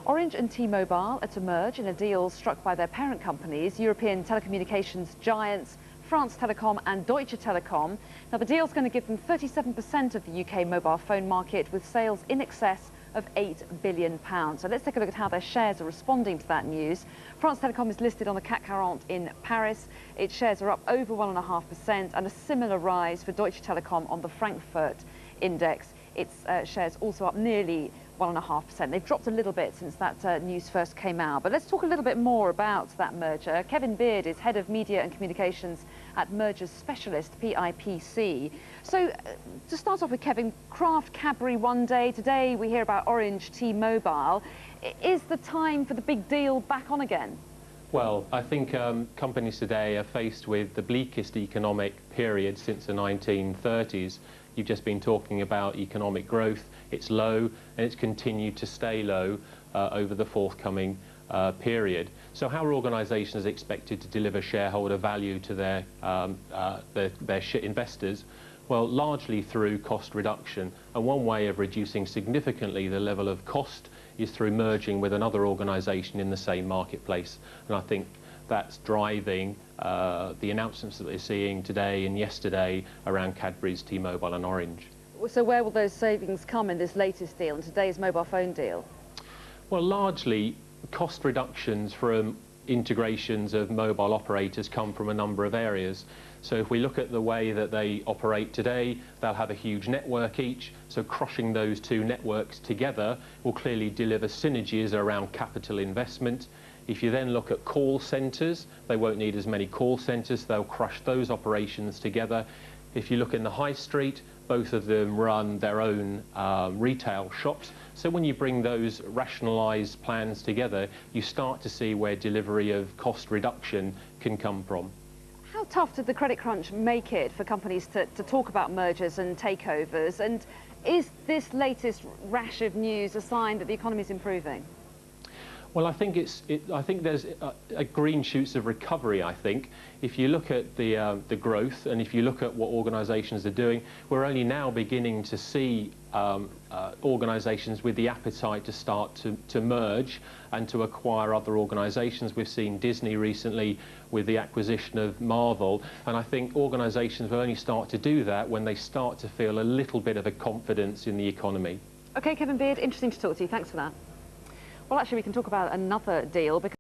Orange and T-Mobile are to merge in a deal struck by their parent companies, European telecommunications giants France Telecom and Deutsche Telekom. Now, the deal is going to give them 37% of the UK mobile phone market, with sales in excess of £8 billion. So let's take a look at how their shares are responding to that news. France Telecom is listed on the CAC 40 in Paris. Its shares are up over 1.5%, and a similar rise for Deutsche Telekom on the Frankfurt index. Its shares also up nearly 1.5%. They've dropped a little bit since that news first came out. But let's talk a little bit more about that merger. Kevin Beard is Head of Media and Communications at Mergers Specialist, PIPC. So to start off with, Kevin, Kraft, Cadbury one day. Today we hear about Orange, T-Mobile. Is the time for the big deal back on again? Well, I think companies today are faced with the bleakest economic period since the 1930s. You've just been talking about economic growth. It's low, and it's continued to stay low over the forthcoming period. So how are organisations expected to deliver shareholder value to their investors? Well, largely through cost reduction. And one way of reducing significantly the level of cost is through merging with another organisation in the same marketplace. And I think that's driving the announcements that we're seeing today and yesterday around Cadbury's, T-Mobile and Orange. So where will those savings come in this latest deal, in today's mobile phone deal? Well, largely cost reductions from integrations of mobile operators come from a number of areas. So if we look at the way that they operate today, they'll have a huge network each, so crushing those two networks together will clearly deliver synergies around capital investment. If you then look at call centres, they won't need as many call centres, they'll crush those operations together. If you look in the high street, both of them run their own retail shops. So when you bring those rationalised plans together, you start to see where delivery of cost reduction can come from. How tough did the credit crunch make it for companies to talk about mergers and takeovers? And is this latest rash of news a sign that the economy is improving? Well, I think there's green shoots of recovery. I think if you look at the growth, and if you look at what organisations are doing, we're only now beginning to see organisations with the appetite to start to merge and to acquire other organisations. We've seen Disney recently with the acquisition of Marvel, and I think organisations will only start to do that when they start to feel a little bit of a confidence in the economy. OK, Kevin Beard, interesting to talk to you. Thanks for that. Well, actually, we can talk about another deal because